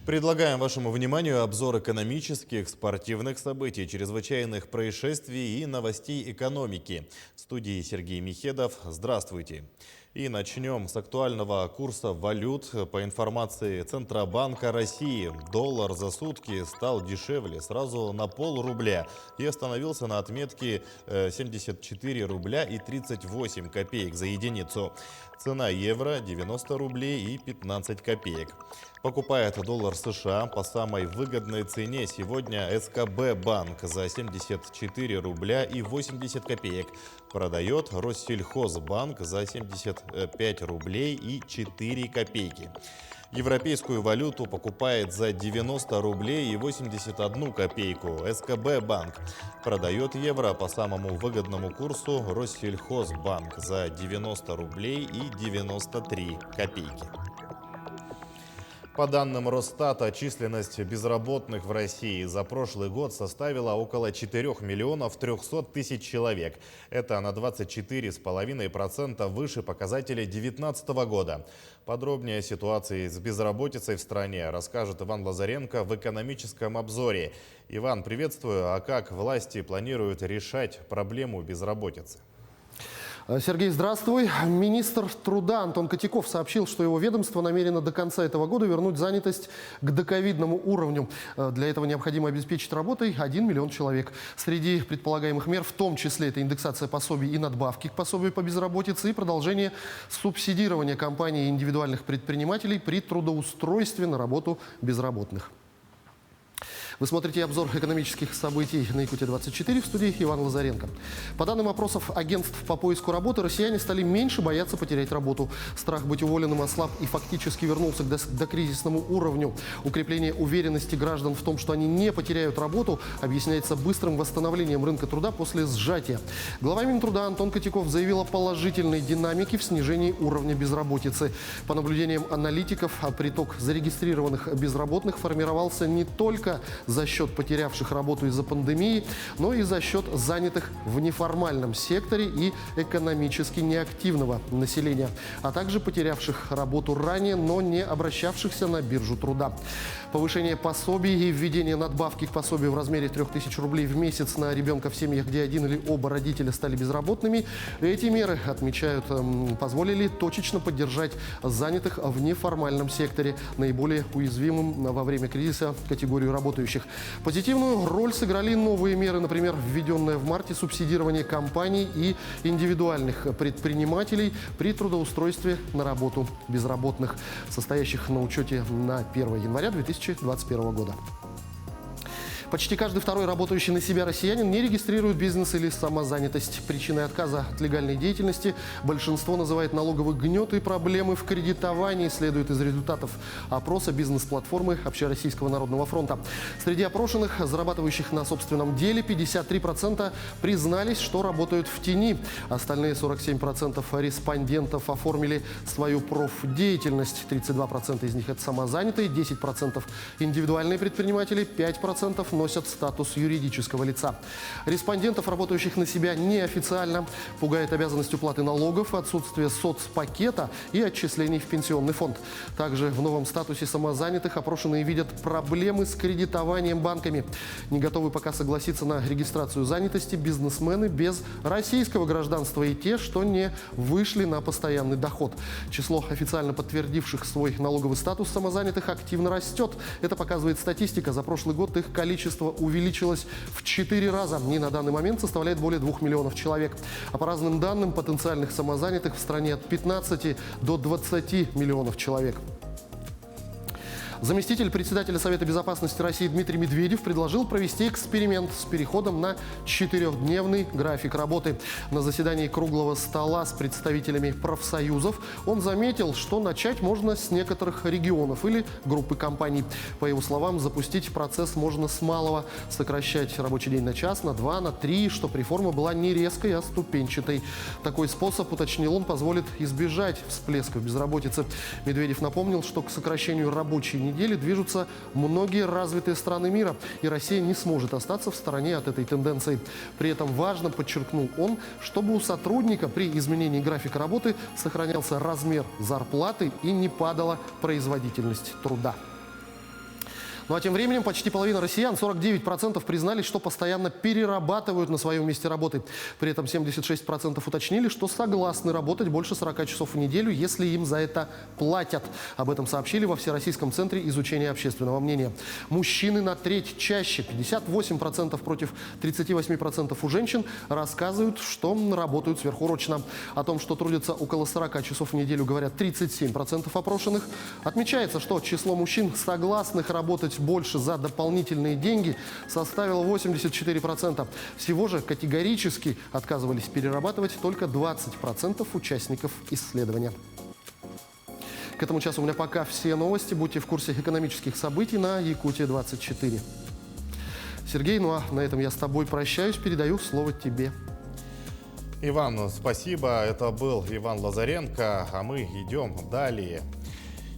Предлагаем вашему вниманию обзор экономических, спортивных событий, чрезвычайных происшествий и новостей экономики. В студии Сергей Михедов. Здравствуйте. И начнем с актуального курса валют. По информации Центробанка России, доллар за сутки стал дешевле сразу на пол-рубля и остановился на отметке 74 рубля и 38 копеек за единицу. Цена евро 90 рублей и 15 копеек. Покупает доллар США по самой выгодной цене сегодня СКБ банк за 74 рубля и 80 копеек. Продает Россельхозбанк за 75 рублей и 4 копейки. Европейскую валюту покупает за 90 рублей и 81 копейку СКБ банк. Продает евро по самому выгодному курсу Россельхозбанк за 90 рублей и 93 копейки. По данным Росстата, численность безработных в России за прошлый год составила около 4 миллионов 300 тысяч человек. Это на 24,5% выше показателей 2019 года. Подробнее о ситуации с безработицей в стране расскажет Иван Лазаренко в экономическом обзоре. Иван, приветствую. А как власти планируют решать проблему безработицы? Сергей, здравствуй. Министр труда Антон Котяков сообщил, что его ведомство намерено до конца этого года вернуть занятость к доковидному уровню. Для этого необходимо обеспечить работой 1 миллион человек. Среди предполагаемых мер в том числе это индексация пособий и надбавки к пособию по безработице и продолжение субсидирования компаний и индивидуальных предпринимателей при трудоустройстве на работу безработных. Вы смотрите обзор экономических событий на Якутия-24, в студии Иван Лазаренко. По данным опросов агентств по поиску работы, россияне стали меньше бояться потерять работу. Страх быть уволенным ослаб и фактически вернулся к докризисному уровню. Укрепление уверенности граждан в том, что они не потеряют работу, объясняется быстрым восстановлением рынка труда после сжатия. Глава Минтруда Антон Котяков заявил о положительной динамике в снижении уровня безработицы. По наблюдениям аналитиков, приток зарегистрированных безработных формировался не только за счет потерявших работу из-за пандемии, но и за счет занятых в неформальном секторе и экономически неактивного населения, а также потерявших работу ранее, но не обращавшихся на биржу труда. Повышение пособий и введение надбавки к пособию в размере 3000 рублей в месяц на ребенка в семьях, где один или оба родителя стали безработными. Эти меры, отмечают, позволили точечно поддержать занятых в неформальном секторе, наиболее уязвимым во время кризиса категорию работающих. Позитивную роль сыграли новые меры, например, введенное в марте субсидирование компаний и индивидуальных предпринимателей при трудоустройстве на работу безработных, состоящих на учете на 1 января 2021 года. Почти каждый второй работающий на себя россиянин не регистрирует бизнес или самозанятость. Причиной отказа от легальной деятельности большинство называет налоговый гнет и проблемы в кредитовании, следует из результатов опроса бизнес-платформы Общероссийского народного фронта. Среди опрошенных, зарабатывающих на собственном деле, 53% признались, что работают в тени. Остальные 47% респондентов оформили свою профдеятельность. 32% из них это самозанятые, 10% индивидуальные предприниматели, 5% носят статус юридического лица. Респондентов, работающих на себя неофициально, пугает обязанность уплаты налогов, отсутствие соцпакета и отчислений в пенсионный фонд. Также в новом статусе самозанятых опрошенные видят проблемы с кредитованием банками. Не готовы пока согласиться на регистрацию занятости бизнесмены без российского гражданства и те, что не вышли на постоянный доход. Число официально подтвердивших свой налоговый статус самозанятых активно растет. Это показывает статистика. За прошлый год их количество увеличилось в 4 раза и на данный момент составляет более 2 миллионов человек. А по разным данным, потенциальных самозанятых в стране от 15 до 20 миллионов человек. Заместитель председателя Совета безопасности России Дмитрий Медведев предложил провести эксперимент с переходом на 4-дневный график работы. На заседании круглого стола с представителями профсоюзов он заметил, что начать можно с некоторых регионов или группы компаний. По его словам, запустить процесс можно с малого, сокращать рабочий день на час, на 2, на 3, чтобы реформа была не резкой, а ступенчатой. Такой способ, уточнил он, позволит избежать всплесков безработицы. Медведев напомнил, что к сокращению рабочей недели движутся многие развитые страны мира, и Россия не сможет остаться в стороне от этой тенденции. При этом важно, подчеркнул он, чтобы у сотрудника при изменении графика работы сохранялся размер зарплаты и не падала производительность труда. Ну а тем временем почти половина россиян, 49%, признались, что постоянно перерабатывают на своем месте работы. При этом 76% уточнили, что согласны работать больше 40 часов в неделю, если им за это платят. Об этом сообщили во Всероссийском центре изучения общественного мнения. Мужчины на треть чаще, 58% против 38% у женщин, рассказывают, что работают сверхурочно. О том, что трудятся около 40 часов в неделю, говорят 37% опрошенных. Отмечается, что число мужчин, согласных работать больше за дополнительные деньги, составило 84%. Всего же категорически отказывались перерабатывать только 20% участников исследования. К этому часу у меня пока все новости. Будьте в курсе экономических событий на Якутия-24. Сергей, ну а на этом я с тобой прощаюсь. Передаю слово тебе. Иван, спасибо. Это был Иван Лазаренко, а мы идем далее.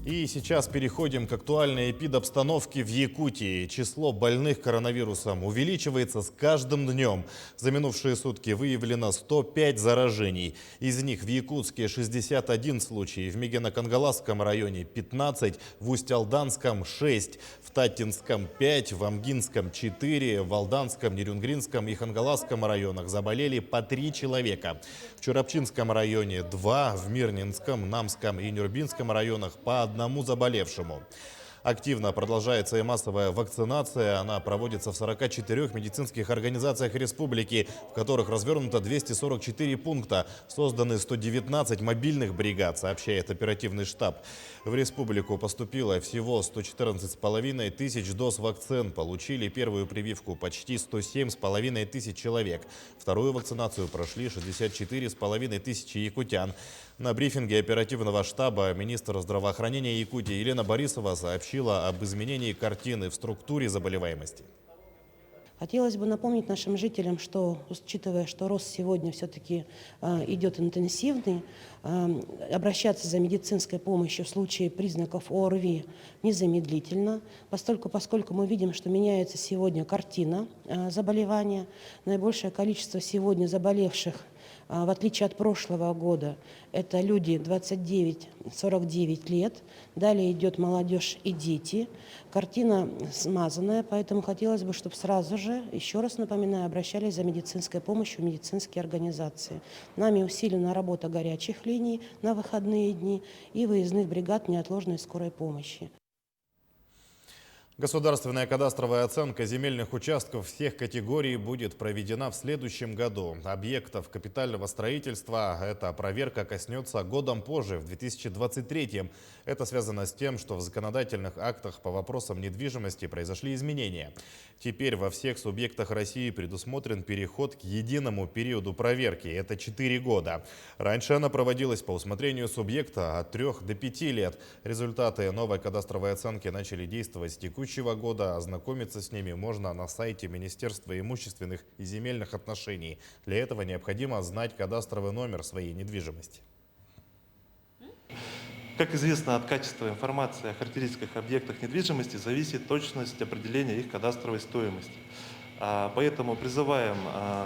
И сейчас переходим к актуальной эпидобстановке в Якутии. Число больных коронавирусом увеличивается с каждым днем. За минувшие сутки выявлено 105 заражений. Из них в Якутске 61 случай, в Мегино-Кангаласском районе 15, в Усть-Алданском 6, в Татинском 5, в Амгинском 4, в Алданском, Нерюнгринском и Хангаласском районах заболели по 3 человека. В Чурапчинском районе 2, в Мирнинском, Намском и Нюрбинском районах по 1 заболевшему. Активно продолжается и массовая вакцинация. Она проводится в 44 медицинских организациях республики, в которых развернуто 244 пункта. Созданы 119 мобильных бригад, сообщает оперативный штаб. В республику поступило всего 114,5 тысяч доз вакцин. Получили первую прививку почти 107,5 тысяч человек. Вторую вакцинацию прошли 64,5 тысячи якутян. На брифинге оперативного штаба министр здравоохранения Якутии Елена Борисова сообщила об изменении картины в структуре заболеваемости. Хотелось бы напомнить нашим жителям, что, учитывая, что рост сегодня все-таки идет интенсивный, обращаться за медицинской помощью в случае признаков ОРВИ незамедлительно, поскольку мы видим, что меняется сегодня картина заболевания. Наибольшее количество сегодня заболевших, в отличие от прошлого года, это люди 29-49 лет. Далее идет молодежь и дети. Картина смазанная, поэтому хотелось бы, чтобы сразу же, еще раз напоминаю, обращались за медицинской помощью в медицинские организации. Нами усилена работа горячих линий на выходные дни и выездных бригад неотложной скорой помощи. Государственная кадастровая оценка земельных участков всех категорий будет проведена в следующем году. Объектов капитального строительства эта проверка коснется годом позже, в 2023. Это связано с тем, что в законодательных актах по вопросам недвижимости произошли изменения. Теперь во всех субъектах России предусмотрен переход к единому периоду проверки. Это 4 года. Раньше она проводилась по усмотрению субъекта от 3 до 5 лет. Результаты новой кадастровой оценки начали действовать с текущего года. Ознакомиться с ними можно на сайте Министерства имущественных и земельных отношений. Для этого необходимо знать кадастровый номер своей недвижимости. Как известно, от качества информации о характеристиках объектов недвижимости зависит точность определения их кадастровой стоимости. Поэтому призываем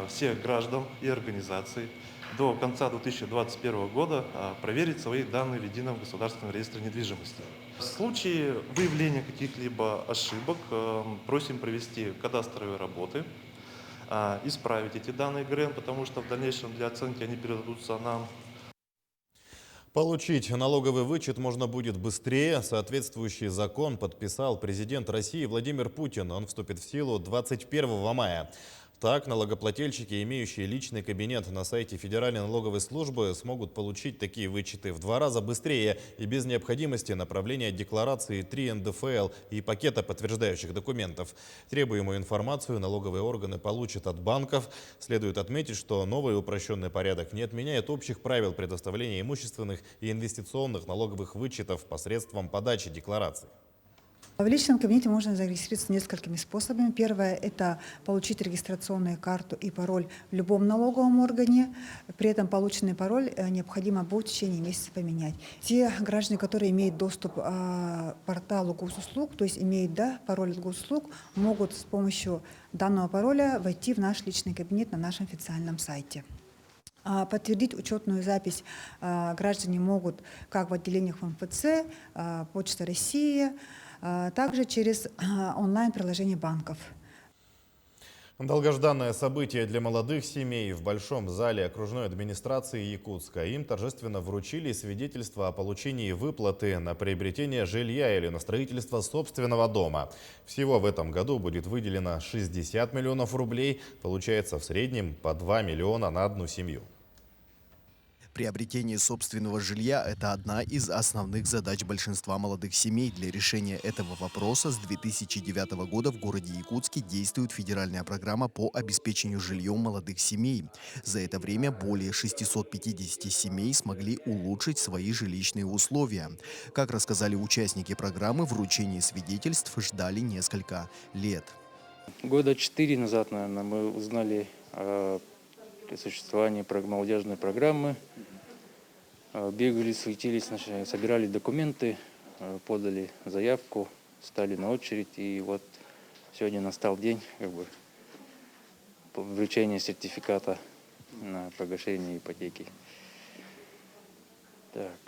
всех граждан и организаций до конца 2021 года проверить свои данные в Едином государственном реестре недвижимости. В случае выявления каких-либо ошибок просим провести кадастровые работы, исправить эти данные ГРН, потому что в дальнейшем для оценки они передадутся нам. Получить налоговый вычет можно будет быстрее. Соответствующий закон подписал президент России Владимир Путин. Он вступит в силу 21 мая. Так, налогоплательщики, имеющие личный кабинет на сайте Федеральной налоговой службы, смогут получить такие вычеты в 2 раза быстрее и без необходимости направления декларации 3 НДФЛ и пакета подтверждающих документов. Требуемую информацию налоговые органы получат от банков. Следует отметить, что новый упрощенный порядок не отменяет общих правил предоставления имущественных и инвестиционных налоговых вычетов посредством подачи деклараций. В личном кабинете можно зарегистрироваться несколькими способами. Первое – это получить регистрационную карту и пароль в любом налоговом органе. При этом полученный пароль необходимо будет в течение месяца поменять. Те граждане, которые имеют доступ к порталу госуслуг, то есть имеют пароль от госуслуг, могут с помощью данного пароля войти в наш личный кабинет на нашем официальном сайте. Подтвердить учетную запись граждане могут как в отделениях МФЦ, Почта России, также через онлайн-приложение банков. Долгожданное событие для молодых семей. В Большом зале окружной администрации Якутска им торжественно вручили свидетельство о получении выплаты на приобретение жилья или на строительство собственного дома. Всего в этом году будет выделено 60 миллионов рублей. Получается в среднем по 2 миллиона на одну семью. Приобретение собственного жилья – это одна из основных задач большинства молодых семей. Для решения этого вопроса с 2009 года в городе Якутске действует федеральная программа по обеспечению жильем молодых семей. За это время более 650 семей смогли улучшить свои жилищные условия. Как рассказали участники программы, вручение свидетельств ждали несколько лет. Года 4 назад, наверное, мы узнали о существовании молодежной программы. Бегали, суетились, собирали документы, подали заявку, стали на очередь. И вот сегодня настал день вручения сертификата на погашение ипотеки. Так,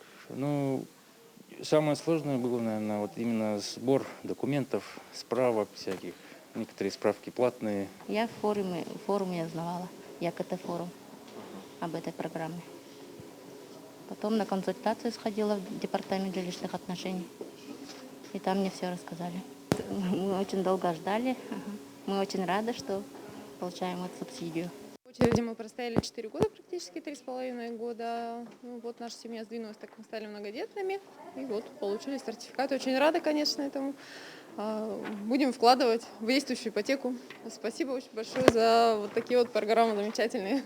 самое сложное было, наверное, вот именно сбор документов, справок всяких. Некоторые справки платные. Я в форуме узнавала, ЯКТ-форум, об этой программе. Потом на консультацию сходила в департамент жилищных отношений. И там мне все рассказали. Мы очень долго ждали. Мы очень рады, что получаем эту субсидию. В очереди мы простояли 4 года, практически 3,5 года. Вот наша семья сдвинулась, так мы стали многодетными. И вот получили сертификат. Очень рада, конечно, этому. Будем вкладывать в действующую ипотеку. Спасибо очень большое за вот такие вот программы замечательные.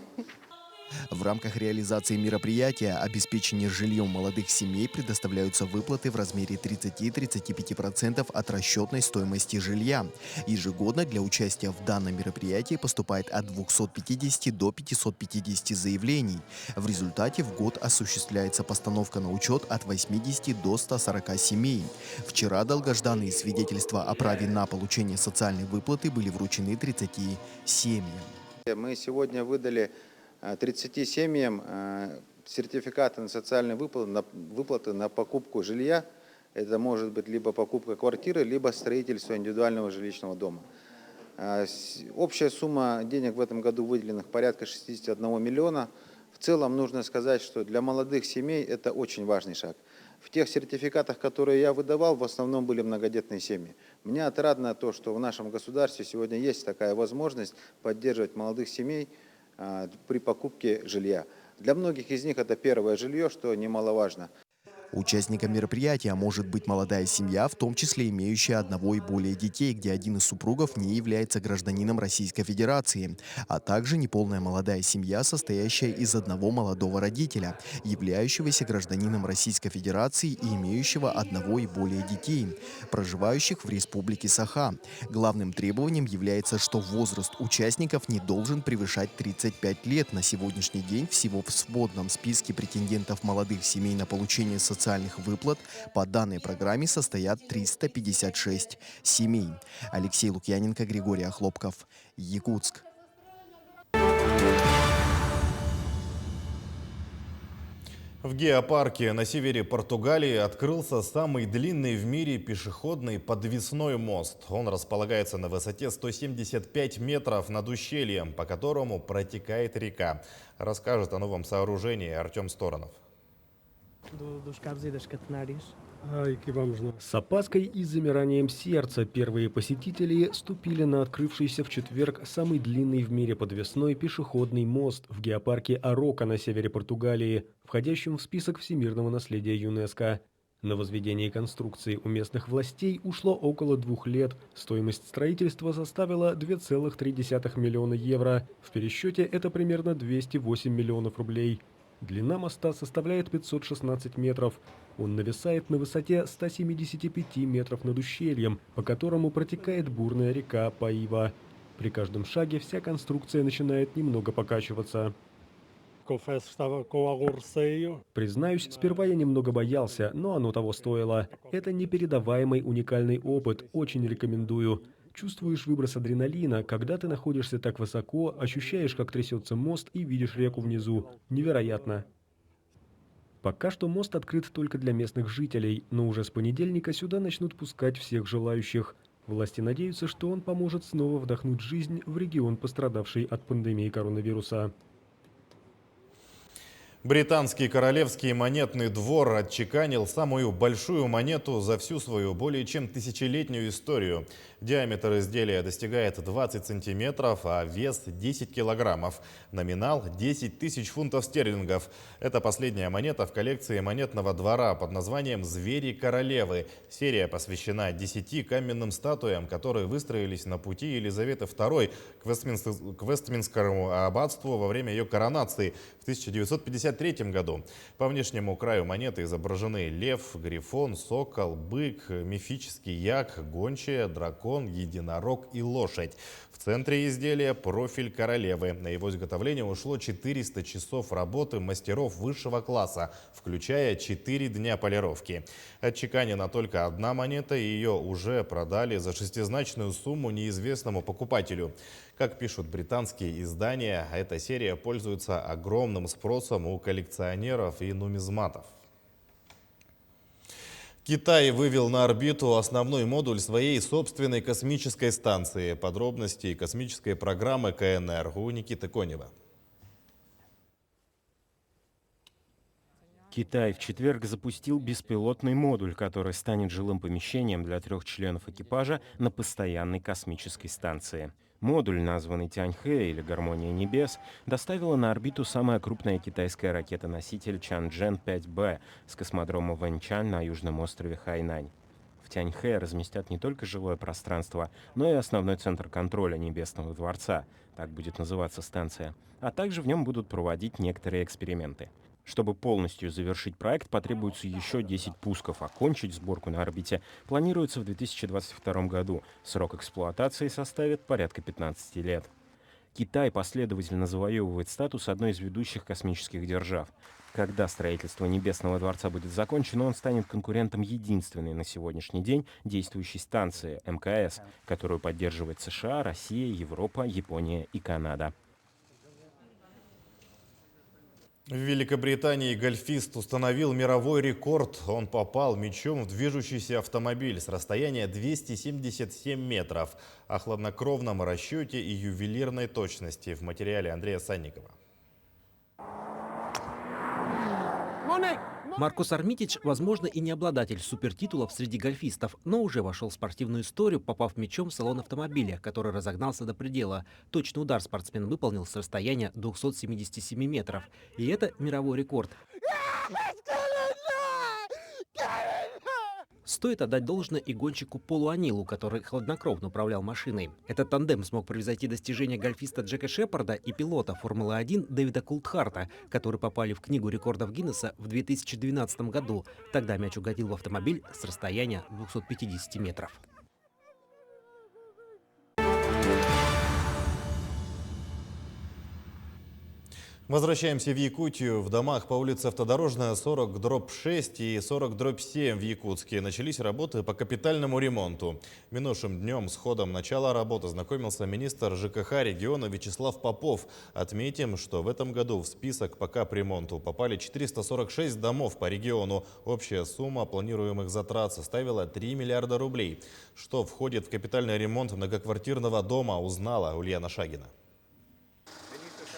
В рамках реализации мероприятия обеспечения жильем молодых семей предоставляются выплаты в размере 30-35% от расчетной стоимости жилья. Ежегодно для участия в данном мероприятии поступает от 250 до 550 заявлений. В результате в год осуществляется постановка на учет от 80 до 140 семей. Вчера долгожданные свидетельства о праве на получение социальной выплаты были вручены 30 семьям. Мы сегодня выдали 30 семьям сертификаты на социальные выплаты на покупку жилья. Это может быть либо покупка квартиры, либо строительство индивидуального жилищного дома. Общая сумма денег в этом году выделенных порядка 61 миллиона. В целом нужно сказать, что для молодых семей это очень важный шаг. В тех сертификатах, которые я выдавал, в основном были многодетные семьи. Мне отрадно то, что в нашем государстве сегодня есть такая возможность поддерживать молодых семей при покупке жилья. Для многих из них это первое жилье, что немаловажно. Участником мероприятия может быть молодая семья, в том числе имеющая одного и более детей, где один из супругов не является гражданином Российской Федерации, а также неполная молодая семья, состоящая из одного молодого родителя, являющегося гражданином Российской Федерации и имеющего одного и более детей, проживающих в Республике Саха. Главным требованием является, что возраст участников не должен превышать 35 лет. На сегодняшний день всего в сводном списке претендентов молодых семей на получение социальных выплат по данной программе состоят 356 семей. Алексей Лукьяненко, Григорий Охлопков, Якутск. В геопарке на севере Португалии открылся самый длинный в мире пешеходный подвесной мост. Он располагается на высоте 175 метров над ущельем, по которому протекает река. Расскажет о новом сооружении Артем Сторонов. С опаской и замиранием сердца первые посетители ступили на открывшийся в четверг самый длинный в мире подвесной пешеходный мост в геопарке Арока на севере Португалии, входящем в список всемирного наследия ЮНЕСКО. На возведение конструкции у местных властей ушло около 2 лет. Стоимость строительства составила 2,3 миллиона евро. В пересчете это примерно 208 миллионов рублей. Длина моста составляет 516 метров. Он нависает на высоте 175 метров над ущельем, по которому протекает бурная река Паива. При каждом шаге вся конструкция начинает немного покачиваться. Признаюсь, сперва я немного боялся, но оно того стоило. Это непередаваемый уникальный опыт, очень рекомендую. Чувствуешь выброс адреналина, когда ты находишься так высоко, ощущаешь, как трясется мост и видишь реку внизу. Невероятно. Пока что мост открыт только для местных жителей, но уже с понедельника сюда начнут пускать всех желающих. Власти надеются, что он поможет снова вдохнуть жизнь в регион, пострадавший от пандемии коронавируса. Британский королевский монетный двор отчеканил самую большую монету за всю свою более чем тысячелетнюю историю. Диаметр изделия достигает 20 сантиметров, а вес 10 килограммов. Номинал 10 тысяч фунтов стерлингов. Это последняя монета в коллекции монетного двора под названием «Звери королевы». Серия посвящена 10 каменным статуям, которые выстроились на пути Елизаветы II к Вестминстерскому аббатству во время ее коронации в 1953 году. По внешнему краю монеты изображены лев, грифон, сокол, бык, мифический як, гончая, дракон, единорог и лошадь. В центре изделия профиль королевы. На его изготовление ушло 400 часов работы мастеров высшего класса, включая 4 дня полировки. Отчеканена только одна монета, и ее уже продали за шестизначную сумму неизвестному покупателю. Как пишут британские издания, эта серия пользуется огромным спросом у коллекционеров и нумизматов. Китай вывел на орбиту основной модуль своей собственной космической станции. Подробности космической программы КНР у Никиты Конева. Китай в четверг запустил беспилотный модуль, который станет жилым помещением для 3 членов экипажа на постоянной космической станции. Модуль, названный Тяньхэ или «Гармония небес», доставила на орбиту самая крупная китайская ракета-носитель Чанчжэн-5Б с космодрома Вэньчан на южном острове Хайнань. В Тяньхэ разместят не только жилое пространство, но и основной центр контроля Небесного дворца, так будет называться станция, а также в нем будут проводить некоторые эксперименты. Чтобы полностью завершить проект, потребуется еще 10 пусков. Окончить сборку на орбите планируется в 2022 году. Срок эксплуатации составит порядка 15 лет. Китай последовательно завоевывает статус одной из ведущих космических держав. Когда строительство Небесного дворца будет закончено, он станет конкурентом единственной на сегодняшний день действующей станции МКС, которую поддерживает США, Россия, Европа, Япония и Канада. В Великобритании гольфист установил мировой рекорд. Он попал мячом в движущийся автомобиль с расстояния 277 метров. О хладнокровном расчете и ювелирной точности в материале Андрея Санникова. Маркус Армитидж, возможно, и не обладатель супертитулов среди гольфистов, но уже вошел в спортивную историю, попав мячом в салон автомобиля, который разогнался до предела. Точный удар спортсмен выполнил с расстояния 277 метров. И это мировой рекорд. Стоит отдать должное и гонщику Полу Анилу, который хладнокровно управлял машиной. Этот тандем смог превзойти достижения гольфиста Джека Шепарда и пилота Формулы-1 Дэвида Култхарта, которые попали в Книгу рекордов Гиннесса в 2012 году. Тогда мяч угодил в автомобиль с расстояния 250 метров. Возвращаемся в Якутию. В домах по улице Автодорожная 40/6 и 40/7 в Якутске начались работы по капитальному ремонту. Минувшим днем с ходом начала работы знакомился министр ЖКХ региона Вячеслав Попов. Отметим, что в этом году в список по капремонту попали 446 домов по региону. Общая сумма планируемых затрат составила 3 миллиарда рублей. Что входит в капитальный ремонт многоквартирного дома, узнала Ульяна Шагина.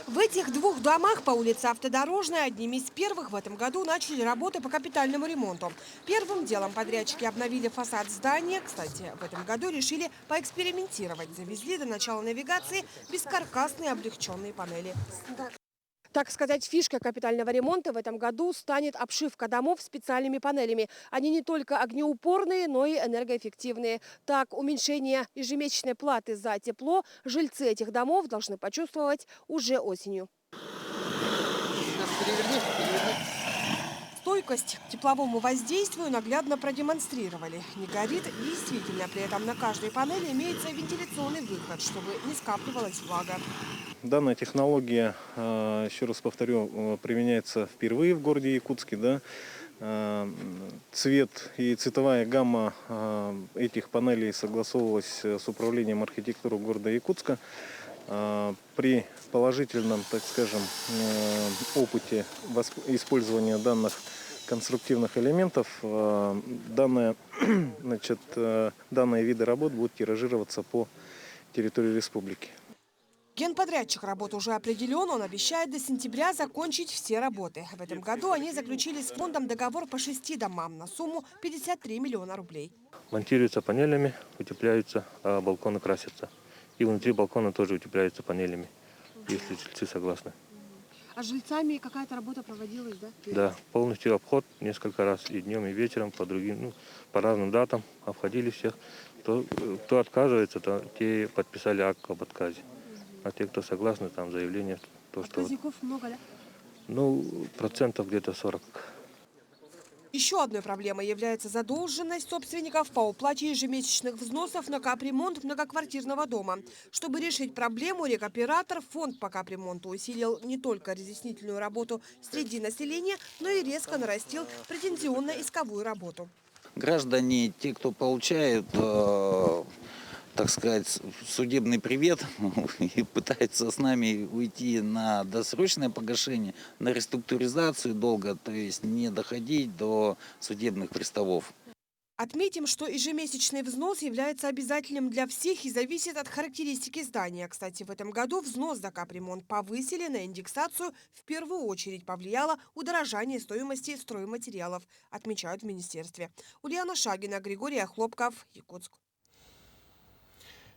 В этих двух домах по улице Автодорожная одними из первых в этом году начали работы по капитальному ремонту. Первым делом подрядчики обновили фасад здания. Кстати, в этом году решили поэкспериментировать. Завезли до начала навигации бескаркасные облегченные панели. Так сказать, фишкой капитального ремонта в этом году станет обшивка домов специальными панелями. Они не только огнеупорные, но и энергоэффективные. Так, уменьшение ежемесячной платы за тепло жильцы этих домов должны почувствовать уже осенью. Стойкость к тепловому воздействию наглядно продемонстрировали. Не горит действительно, при этом на каждой панели имеется вентиляционный выход, чтобы не скапливалась влага. Данная технология, еще раз повторю, применяется впервые в городе Якутске. Да? Цвет и цветовая гамма этих панелей согласовывалась с управлением архитектуры города Якутска. При положительном, так скажем, опыте использования данных конструктивных элементов данные виды работ будут тиражироваться по территории республики. Генподрядчик работы уже определен. Он обещает до сентября закончить все работы. В этом году они заключили с фондом договор по 6 домам на сумму 53 миллиона рублей. Монтируются панелями, утепляются, а балконы красятся. И внутри балкона тоже утепляются панелями, если жильцы согласны. А с жильцами какая-то работа проводилась, да? Да, полностью обход несколько раз, и днем, и вечером, по другим, по разным датам обходили всех. Кто отказывается, то те подписали акт об отказе. А те, кто согласны, там заявление. Отказников много, да? Процентов где-то 40. Еще одной проблемой является задолженность собственников по уплате ежемесячных взносов на капремонт многоквартирного дома. Чтобы решить проблему, рекоператор, фонд по капремонту усилил не только разъяснительную работу среди населения, но и резко нарастил претензионно-исковую работу. Граждане, те, кто получают, так сказать, судебный привет и пытается с нами уйти на досрочное погашение, на реструктуризацию долга, то есть не доходить до судебных приставов. Отметим, что ежемесячный взнос является обязательным для всех и зависит от характеристики здания. Кстати, в этом году взнос за капремонт повысили, на индексацию в первую очередь повлияло удорожание стоимости стройматериалов, отмечают в министерстве. Ульяна Шагина, Григорий Хлопков, Якутск.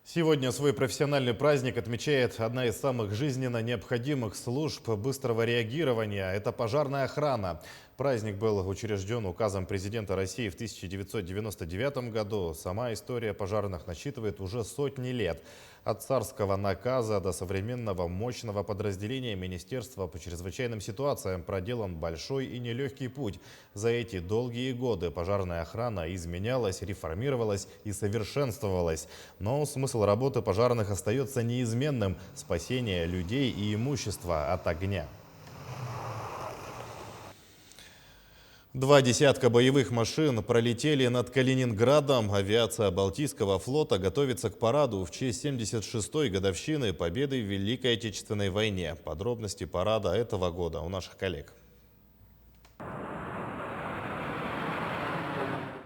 Сегодня свой профессиональный праздник отмечает одна из самых жизненно необходимых служб быстрого реагирования – это пожарная охрана. Праздник был учрежден указом президента России в 1999 году. Сама история пожарных насчитывает уже сотни лет. От царского наказа до современного мощного подразделения Министерства по чрезвычайным ситуациям проделан большой и нелегкий путь. За эти долгие годы пожарная охрана изменялась, реформировалась и совершенствовалась. Но смысл работы пожарных остается неизменным – спасение людей и имущества от огня. 2 десятка боевых машин пролетели над Калининградом. Авиация Балтийского флота готовится к параду в честь 76-й годовщины победы в Великой Отечественной войне. Подробности парада этого года у наших коллег.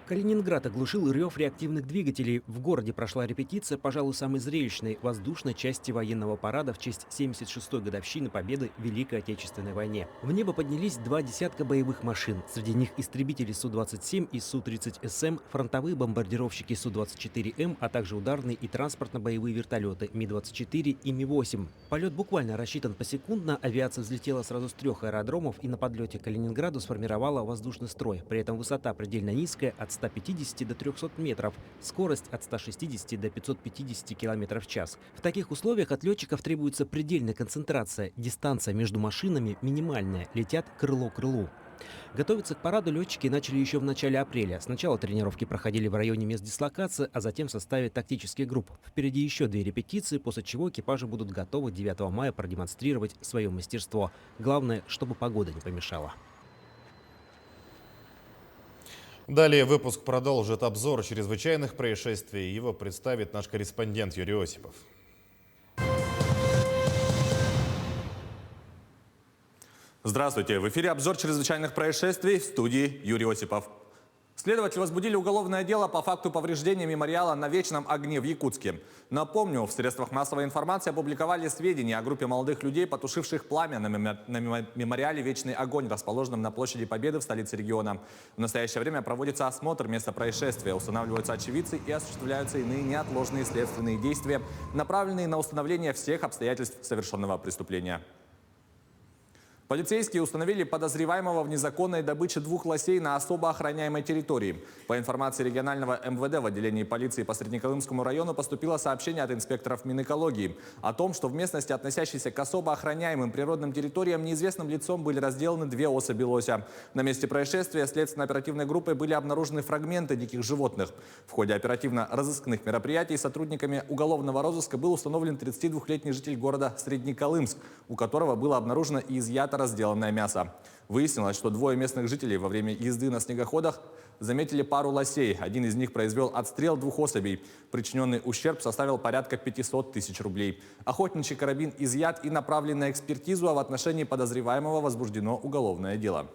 Калининград оглушил рев реактивных двигателей. В городе прошла репетиция, пожалуй, самой зрелищной воздушной части военного парада в честь 76-й годовщины победы в Великой Отечественной войне. В небо поднялись 2 десятка боевых машин. Среди них истребители Су-27 и Су-30СМ, фронтовые бомбардировщики Су-24М, а также ударные и транспортно-боевые вертолеты Ми-24 и Ми-8. Полет буквально рассчитан посекундно. Авиация взлетела сразу с 3 аэродромов и на подлете к Калининграду сформировала воздушный строй. При этом высота предельно низкая – от 150 до 300 метров, скорость от 160 до 550 км в час. В таких условиях от летчиков требуется предельная концентрация, дистанция между машинами минимальная, летят крыло к крылу. Готовиться к параду летчики начали еще в начале апреля. Сначала тренировки проходили в районе мест дислокации, а затем в составе тактических групп. Впереди еще 2 репетиции, после чего экипажи будут готовы 9 мая продемонстрировать свое мастерство. Главное, чтобы погода не помешала. Далее выпуск продолжит обзор чрезвычайных происшествий. Его представит наш корреспондент Юрий Осипов. Здравствуйте! В эфире обзор чрезвычайных происшествий, в студии Юрий Осипов. Следователи возбудили уголовное дело по факту повреждения мемориала на Вечном огне в Якутске. Напомню, в средствах массовой информации опубликовали сведения о группе молодых людей, потушивших пламя на мемориале «Вечный огонь», расположенном на площади Победы в столице региона. В настоящее время проводится осмотр места происшествия, устанавливаются очевидцы и осуществляются иные неотложные следственные действия, направленные на установление всех обстоятельств совершенного преступления. Полицейские установили подозреваемого в незаконной добыче 2 лосей на особо охраняемой территории. По информации регионального МВД в отделении полиции по Среднеколымскому району поступило сообщение от инспекторов Минэкологии о том, что в местности, относящейся к особо охраняемым природным территориям, неизвестным лицом были разделаны 2 особи лося. На месте происшествия следственно-оперативной группой были обнаружены фрагменты диких животных. В ходе оперативно-розыскных мероприятий сотрудниками уголовного розыска был установлен 32-летний житель города Среднеколымск, у которого было обнаружено и изъято богато разделанное мясо. Выяснилось, что двое местных жителей во время езды на снегоходах заметили пару лосей. Один из них произвел отстрел 2 особей. Причиненный ущерб составил порядка 500 тысяч рублей. Охотничий карабин изъят и направлен на экспертизу, а в отношении подозреваемого возбуждено уголовное дело.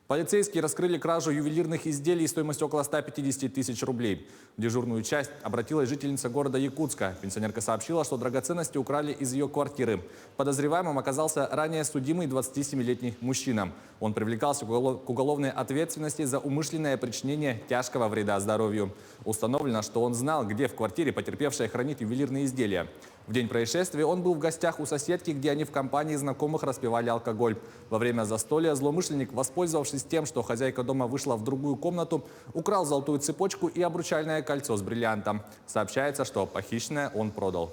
Полицейские раскрыли кражу ювелирных изделий стоимостью около 150 тысяч рублей. В дежурную часть обратилась жительница города Якутска. Пенсионерка сообщила, что драгоценности украли из ее квартиры. Подозреваемым оказался ранее судимый 27-летний мужчина. Он привлекался к уголовной ответственности за умышленное причинение тяжкого вреда здоровью. Установлено, что он знал, где в квартире потерпевшая хранит ювелирные изделия. В день происшествия он был в гостях у соседки, где они в компании знакомых распивали алкоголь. Во время застолья злоумышленник, воспользовавшись тем, что хозяйка дома вышла в другую комнату, украл золотую цепочку и обручальное кольцо с бриллиантом. Сообщается, что похищенное он продал.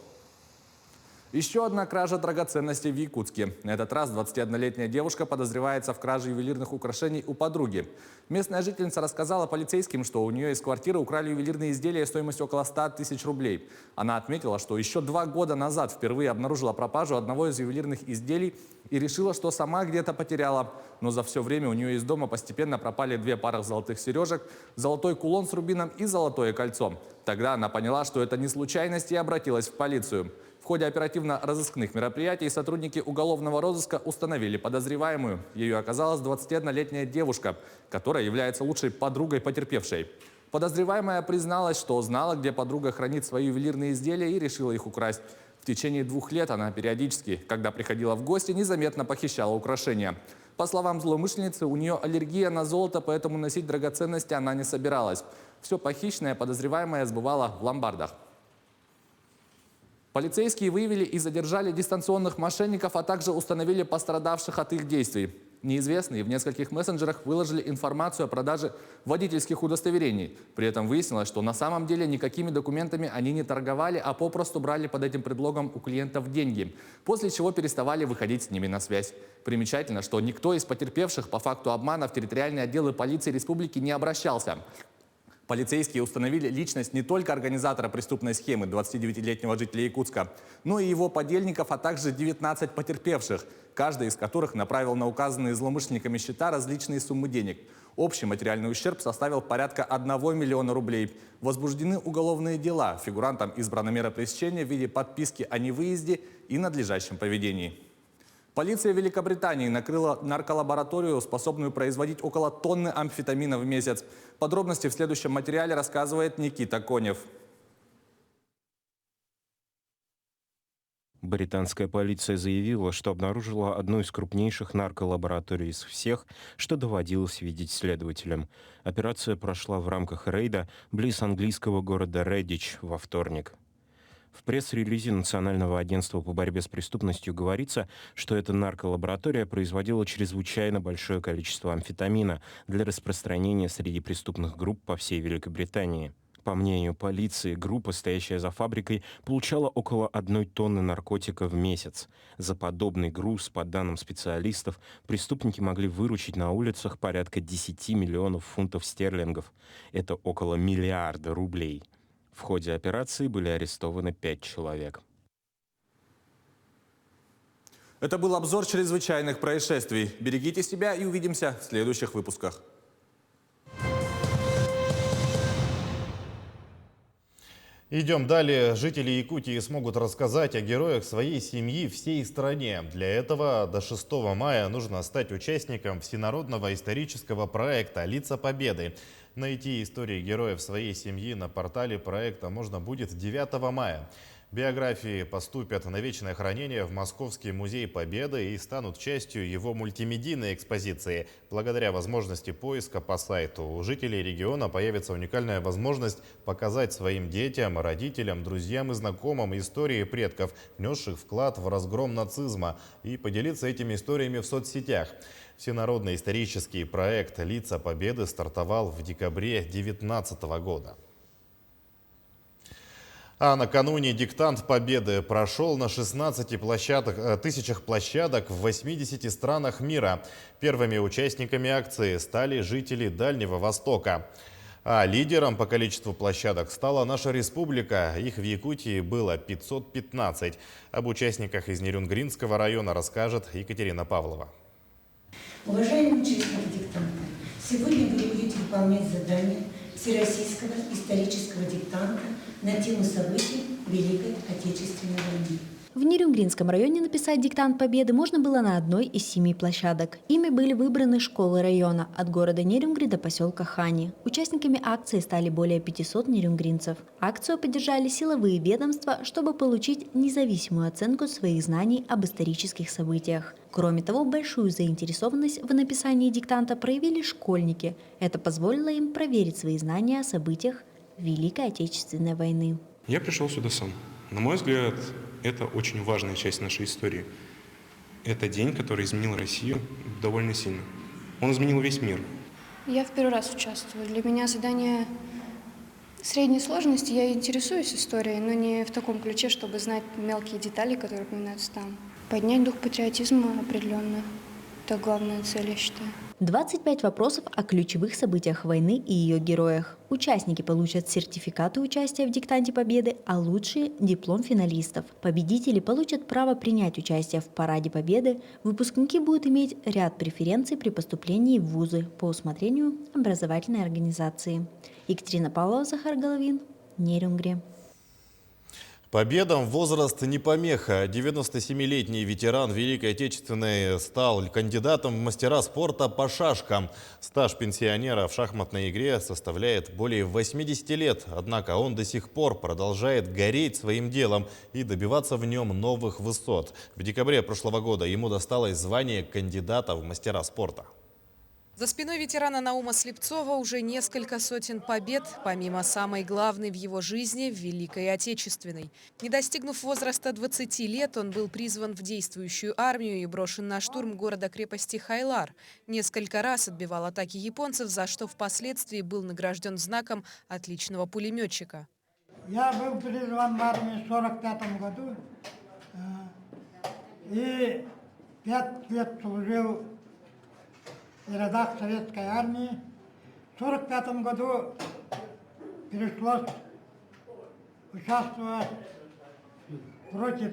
Еще одна кража драгоценностей в Якутске. На этот раз 21-летняя девушка подозревается в краже ювелирных украшений у подруги. Местная жительница рассказала полицейским, что у нее из квартиры украли ювелирные изделия стоимостью около 100 тысяч рублей. Она отметила, что еще 2 года назад впервые обнаружила пропажу одного из ювелирных изделий и решила, что сама где-то потеряла. Но за все время у нее из дома постепенно пропали 2 пары золотых сережек, золотой кулон с рубином и золотое кольцо. Тогда она поняла, что это не случайность, и обратилась в полицию. В ходе оперативно-розыскных мероприятий сотрудники уголовного розыска установили подозреваемую. Ею оказалась 21-летняя девушка, которая является лучшей подругой потерпевшей. Подозреваемая призналась, что знала, где подруга хранит свои ювелирные изделия, и решила их украсть. В течение 2 лет она периодически, когда приходила в гости, незаметно похищала украшения. По словам злоумышленницы, у нее аллергия на золото, поэтому носить драгоценности она не собиралась. Все похищенное подозреваемая сбывала в ломбардах. Полицейские выявили и задержали дистанционных мошенников, а также установили пострадавших от их действий. Неизвестные в нескольких мессенджерах выложили информацию о продаже водительских удостоверений. При этом выяснилось, что на самом деле никакими документами они не торговали, а попросту брали под этим предлогом у клиентов деньги, после чего переставали выходить с ними на связь. Примечательно, что никто из потерпевших по факту обмана в территориальные отделы полиции республики не обращался. Полицейские установили личность не только организатора преступной схемы, 29-летнего жителя Якутска, но и его подельников, а также 19 потерпевших, каждый из которых направил на указанные злоумышленниками счета различные суммы денег. Общий материальный ущерб составил порядка 1 миллиона рублей. Возбуждены уголовные дела. Фигурантам избрана мера пресечения в виде подписки о невыезде и надлежащем поведении. Полиция Великобритании накрыла нарколабораторию, способную производить около тонны амфетамина в месяц. Подробности в следующем материале рассказывает Никита Конев. Британская полиция заявила, что обнаружила одну из крупнейших нарколабораторий из всех, что доводилось видеть следователям. Операция прошла в рамках рейда близ английского города Реддич во вторник. В пресс-релизе Национального агентства по борьбе с преступностью говорится, что эта нарколаборатория производила чрезвычайно большое количество амфетамина для распространения среди преступных групп по всей Великобритании. По мнению полиции, группа, стоящая за фабрикой, получала около 1 тонны наркотика в месяц. За подобный груз, по данным специалистов, преступники могли выручить на улицах порядка 10 миллионов фунтов стерлингов. Это около миллиарда рублей. В ходе операции были арестованы 5 человек. Это был обзор чрезвычайных происшествий. Берегите себя и увидимся в следующих выпусках. Идем далее. Жители Якутии смогут рассказать о героях своей семьи всей стране. Для этого до 6 мая нужно стать участником всенародного исторического проекта «Лица Победы». Найти истории героев своей семьи на портале проекта можно будет 9 мая. Биографии поступят на вечное хранение в Московский музей Победы и станут частью его мультимедийной экспозиции. Благодаря возможности поиска по сайту у жителей региона появится уникальная возможность показать своим детям, родителям, друзьям и знакомым истории предков, внесших вклад в разгром нацизма, и поделиться этими историями в соцсетях. Всенародный исторический проект «Лица Победы» стартовал в декабре 2019 года. А накануне диктант Победы прошел на 16 тысячах площадок в 80 странах мира. Первыми участниками акции стали жители Дальнего Востока. А лидером по количеству площадок стала наша республика. Их в Якутии было 515. Об участниках из Нерюнгринского района расскажет Екатерина Павлова. Уважаемые участники диктанта, сегодня вы будете выполнять задание Всероссийского исторического диктанта на тему событий Великой Отечественной войны. В Нерюнгринском районе написать диктант Победы можно было на одной из 7 площадок. Ими были выбраны школы района от города Нерюнгри до поселка Хани. Участниками акции стали более 500 нерюнгринцев. Акцию поддержали силовые ведомства, чтобы получить независимую оценку своих знаний об исторических событиях. Кроме того, большую заинтересованность в написании диктанта проявили школьники. Это позволило им проверить свои знания о событиях Великой Отечественной войны. Я пришел сюда сам. На мой взгляд, это очень важная часть нашей истории. Это день, который изменил Россию довольно сильно. Он изменил весь мир. Я в первый раз участвую. Для меня задание средней сложности. Я интересуюсь историей, но не в таком ключе, чтобы знать мелкие детали, которые упоминаются там. Поднять дух патриотизма определенно. Это главная цель, я считаю. 25 вопросов о ключевых событиях войны и ее героях. Участники получат сертификаты участия в диктанте Победы, а лучшие – диплом финалистов. Победители получат право принять участие в Параде Победы. Выпускники будут иметь ряд преференций при поступлении в вузы по усмотрению образовательной организации. Екатерина Павлова, Захар Головин, Нерюнгри. Победам возраст не помеха. 97-летний ветеран Великой Отечественной стал кандидатом в мастера спорта по шашкам. Стаж пенсионера в шахматной игре составляет более 80 лет. Однако он до сих пор продолжает гореть своим делом и добиваться в нем новых высот. В декабре прошлого года ему досталось звание кандидата в мастера спорта. За спиной ветерана Наума Слепцова уже несколько сотен побед, помимо самой главной в его жизни – Великой Отечественной. Не достигнув возраста 20 лет, он был призван в действующую армию и брошен на штурм города-крепости Хайлар. Несколько раз отбивал атаки японцев, за что впоследствии был награжден знаком отличного пулеметчика. Я был призван в армию в 1945 году и 5 лет служил в рядах советской армии. В 1945 году пришлось участвовать против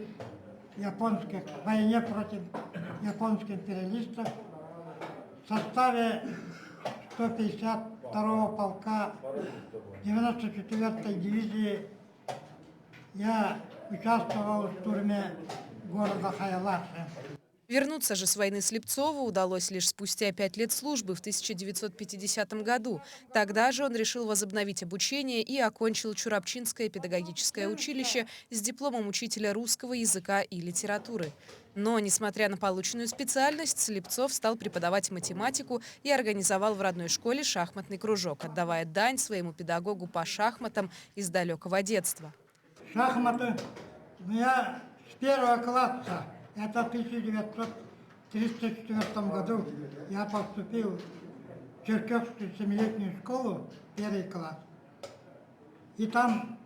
японских, в войне против японских империалистов. В составе 152-го полка 94-й дивизии я участвовал в штурме города Хайлар. Вернуться же с войны Слепцову удалось лишь спустя 5 лет службы в 1950 году. Тогда же он решил возобновить обучение и окончил Чурапчинское педагогическое училище с дипломом учителя русского языка и литературы. Но, несмотря на полученную специальность, Слепцов стал преподавать математику и организовал в родной школе шахматный кружок, отдавая дань своему педагогу по шахматам из далекого детства. Шахматы я с 1 класса. Это в 1934 году я поступил в Черкесскую 7-летнюю школу, 1 класс. И там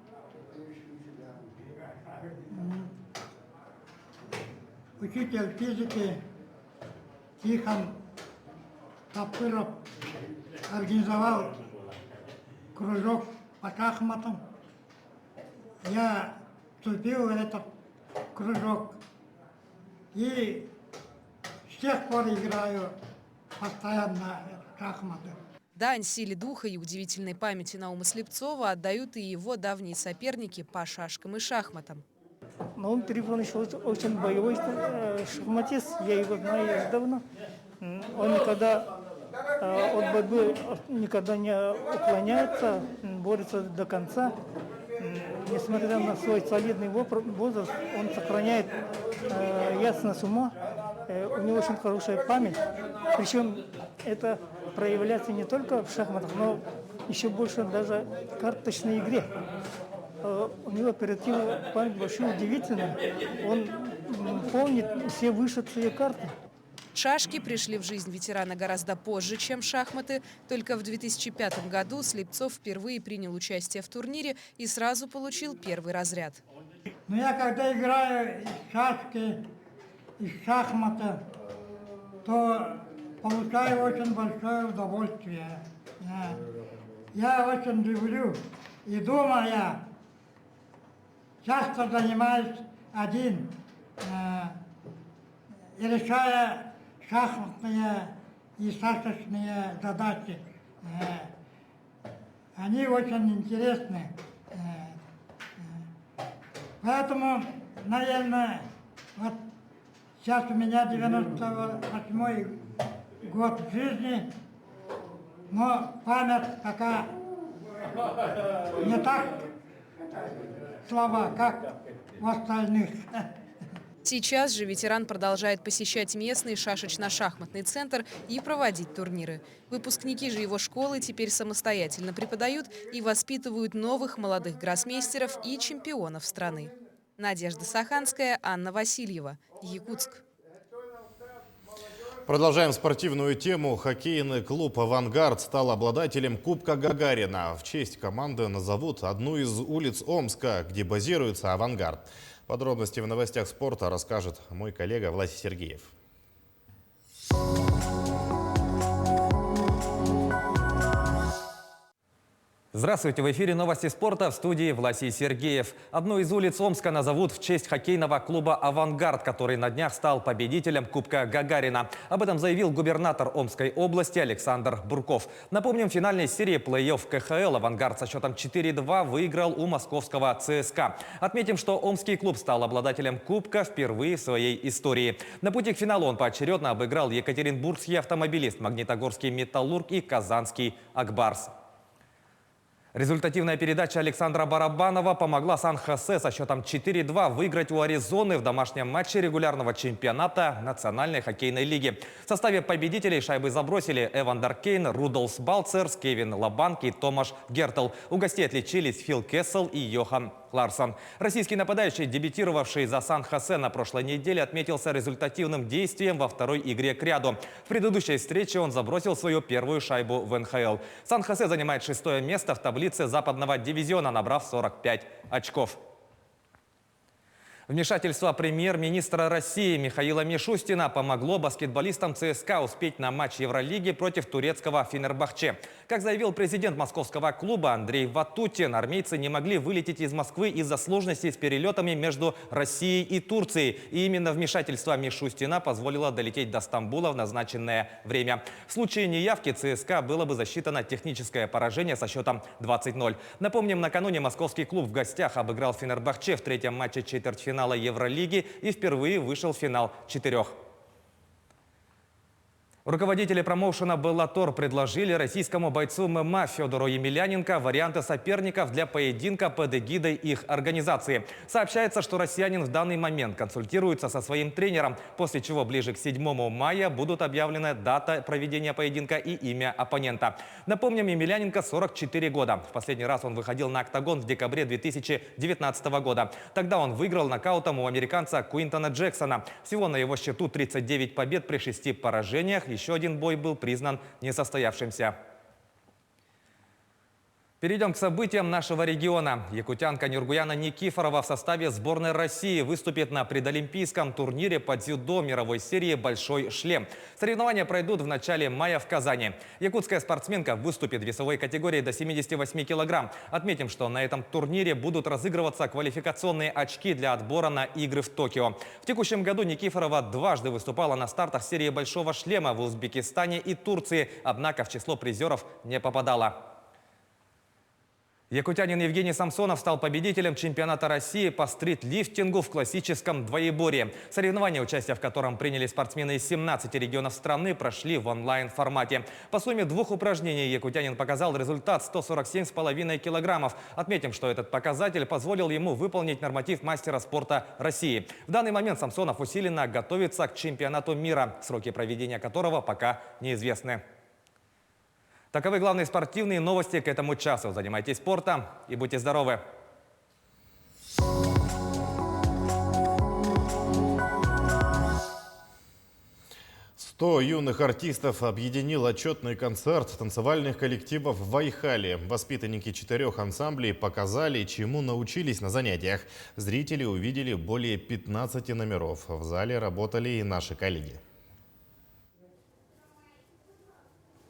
учитель физики Тихон Тапыров организовал кружок по шахматам. Я вступил в этот кружок. И с тех пор играю постоянно в шахматы. Дань силе духа и удивительной памяти Наума Слепцова отдают и его давние соперники по шашкам и шахматам. Наум Трифонович очень боевой шахматист, я его знаю давно. Он от борьбы никогда не уклоняется, борется до конца. Несмотря на свой солидный возраст, он сохраняет ясность ума, у него очень хорошая память. Причем это проявляется не только в шахматах, но еще больше даже в карточной игре. У него оперативная память вообще удивительная. Он помнит все вышедшие карты. Шашки пришли в жизнь ветерана гораздо позже, чем шахматы. Только в 2005 году Слепцов впервые принял участие в турнире и сразу получил первый разряд. Но я когда играю в шашки, из шахмата, то получаю очень большое удовольствие. я очень люблю. И дома я часто занимаюсь один, решая шахматные и шашечные задачи. Они очень интересны. Поэтому, наверное, вот сейчас у меня 98-й год жизни, но память такая не так слаба, как у остальных. Сейчас же ветеран продолжает посещать местный шашечно-шахматный центр и проводить турниры. Выпускники же его школы теперь самостоятельно преподают и воспитывают новых молодых гроссмейстеров и чемпионов страны. Надежда Саханская, Анна Васильева, Якутск. Продолжаем спортивную тему. Хоккейный клуб «Авангард» стал обладателем Кубка Гагарина. В честь команды назовут одну из улиц Омска, где базируется «Авангард». Подробности в новостях спорта расскажет мой коллега Власий Сергеев. Здравствуйте! В эфире новости спорта, в студии Власий Сергеев. Одну из улиц Омска назовут в честь хоккейного клуба «Авангард», который на днях стал победителем Кубка Гагарина. Об этом заявил губернатор Омской области Александр Бурков. Напомним, в финальной серии плей-офф КХЛ «Авангард» со счетом 4-2 выиграл у московского ЦСКА. Отметим, что омский клуб стал обладателем Кубка впервые в своей истории. На пути к финалу он поочередно обыграл екатеринбургский автомобилист, магнитогорский «Металлург» и казанский «Акбарс». Результативная передача Александра Барабанова помогла Сан-Хосе со счетом 4-2 выиграть у Аризоны в домашнем матче регулярного чемпионата Национальной хоккейной лиги. В составе победителей шайбы забросили Эвандер Кейн, Рудольф Балцерс, Кевин Лабанк и Томаш Гертл. У гостей отличились Фил Кессел и Йохан Ларсон. Российский нападающий, дебютировавший за Сан-Хосе на прошлой неделе, отметился результативным действием во второй игре к ряду. В предыдущей встрече он забросил свою первую шайбу в НХЛ. Сан-Хосе занимает 6-е место в таблице западного дивизиона, набрав 45 очков. Вмешательство премьер-министра России Михаила Мишустина помогло баскетболистам ЦСКА успеть на матч Евролиги против турецкого Фенербахче. Как заявил президент московского клуба Андрей Ватутин, армейцы не могли вылететь из Москвы из-за сложностей с перелетами между Россией и Турцией. И именно вмешательство Мишустина позволило долететь до Стамбула в назначенное время. В случае неявки ЦСКА было бы засчитано техническое поражение со счетом 20-0. Напомним, накануне московский клуб в гостях обыграл Фенербахче в третьем матче четвертьфинала Евролиги и впервые вышел в финал 4. Руководители промоушена «Беллатор» предложили российскому бойцу ММА Федору Емельяненко варианты соперников для поединка под эгидой их организации. Сообщается, что россиянин в данный момент консультируется со своим тренером, после чего ближе к 7 мая будут объявлены дата проведения поединка и имя оппонента. Напомним, Емельяненко 44 года. В последний раз он выходил на октагон в декабре 2019 года. Тогда он выиграл нокаутом у американца Куинтона Джексона. Всего на его счету 39 побед при 6 поражениях. Еще один бой был признан несостоявшимся. Перейдем к событиям нашего региона. Якутянка Нюргуяна Никифорова в составе сборной России выступит на предолимпийском турнире по дзюдо мировой серии «Большой шлем». Соревнования пройдут в начале мая в Казани. Якутская спортсменка выступит в весовой категории до 78 килограмм. Отметим, что на этом турнире будут разыгрываться квалификационные очки для отбора на игры в Токио. В текущем году Никифорова дважды выступала на стартах серии «Большого шлема» в Узбекистане и Турции, однако в число призеров не попадала. Якутянин Евгений Самсонов стал победителем чемпионата России по стритлифтингу в классическом двоеборье. Соревнования, участие в котором приняли спортсмены из 17 регионов страны, прошли в онлайн-формате. По сумме 2 упражнений якутянин показал результат 147,5 килограммов. Отметим, что этот показатель позволил ему выполнить норматив мастера спорта России. В данный момент Самсонов усиленно готовится к чемпионату мира, сроки проведения которого пока неизвестны. Таковы главные спортивные новости к этому часу. Занимайтесь спортом и будьте здоровы! «100 юных артистов» объединил отчетный концерт танцевальных коллективов в Айхале. Воспитанники 4 ансамблей показали, чему научились на занятиях. Зрители увидели более 15 номеров. В зале работали и наши коллеги.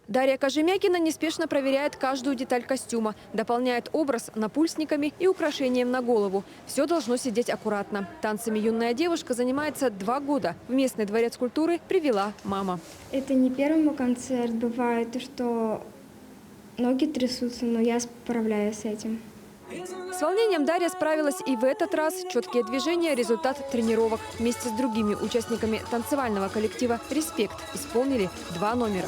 Дарья Кожемякина неспешно проверяет каждую деталь костюма, дополняет образ напульсниками и украшением на голову. Все должно сидеть аккуратно. Танцами юная девушка занимается 2 года. В местный дворец культуры привела мама. Это не первый мой концерт. Бывает, что ноги трясутся, но я справляюсь с этим. С волнением Дарья справилась и в этот раз. Четкие движения – результат тренировок. Вместе с другими участниками танцевального коллектива «Респект» исполнили 2 номера.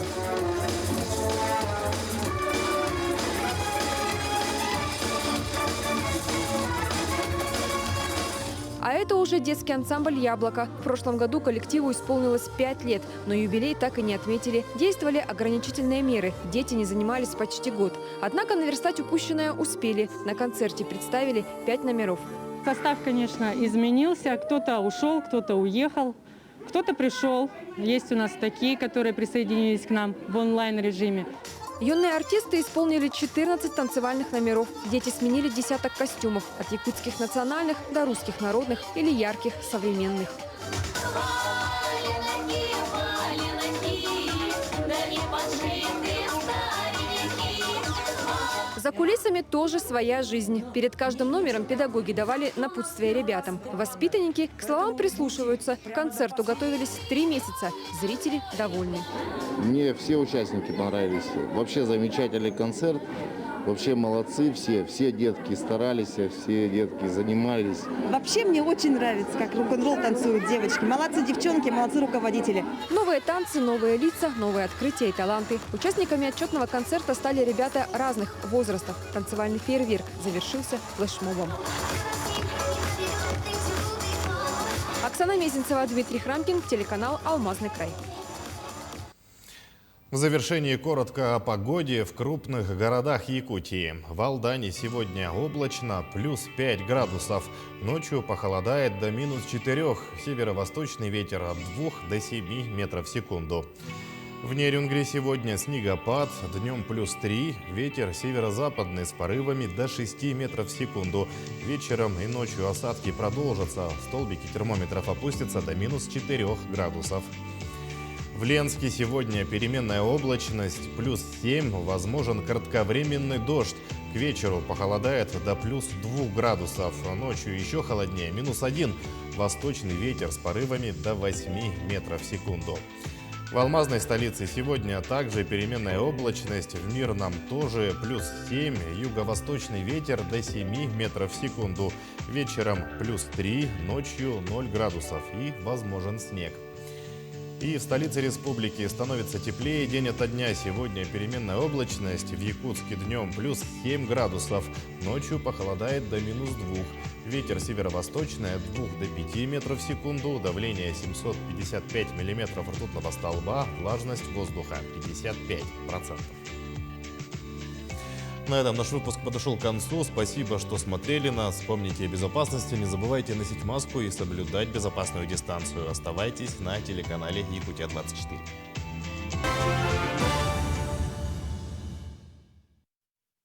А это уже детский ансамбль «Яблоко». В прошлом году коллективу исполнилось 5 лет, но юбилей так и не отметили. Действовали ограничительные меры. Дети не занимались почти год. Однако наверстать упущенное успели. На концерте представили 5 номеров. Состав, конечно, изменился. Кто-то ушел, кто-то уехал, кто-то пришел. Есть у нас такие, которые присоединились к нам в онлайн-режиме. Юные артисты исполнили 14 танцевальных номеров. Дети сменили десяток костюмов. От якутских национальных до русских народных или ярких современных. За кулисами тоже своя жизнь. Перед каждым номером педагоги давали напутствие ребятам. Воспитанники к словам прислушиваются. К концерту готовились 3 месяца. Зрители довольны. Мне все участники понравились. Вообще замечательный концерт. Вообще молодцы все. Все детки старались, все детки занимались. Вообще мне очень нравится, как рок-н-ролл танцуют девочки. Молодцы девчонки, молодцы руководители. Новые танцы, новые лица, новые открытия и таланты. Участниками отчетного концерта стали ребята разных возрастов. Танцевальный фейерверк завершился флешмобом. Оксана Мезенцева, Дмитрий Храмкин, телеканал «Алмазный край». В завершении коротко о погоде в крупных городах Якутии. В Алдане сегодня облачно, плюс 5 градусов. Ночью похолодает до -4. Северо-восточный ветер от 2 до 7 метров в секунду. В Нерюнгри сегодня снегопад, днем плюс 3, ветер северо-западный с порывами до 6 метров в секунду. Вечером и ночью осадки продолжатся, столбики термометров опустятся до -4 градусов. В Ленске сегодня переменная облачность, плюс 7, возможен кратковременный дождь. К вечеру похолодает до плюс 2 градусов, ночью еще холоднее, -1, восточный ветер с порывами до 8 метров в секунду. В алмазной столице сегодня также переменная облачность, в Мирном тоже плюс 7, юго-восточный ветер до 7 метров в секунду. Вечером плюс 3, ночью 0 градусов и возможен снег. И в столице республики становится теплее день ото дня. Сегодня переменная облачность, в Якутске днем плюс 7 градусов, ночью похолодает до -2. Ветер северо-восточный от 2 до 5 метров в секунду, давление 755 миллиметров ртутного столба, влажность воздуха 55%. На этом наш выпуск подошел к концу. Спасибо, что смотрели нас. Помните о безопасности, не забывайте носить маску и соблюдать безопасную дистанцию. Оставайтесь на телеканале Якутия 24.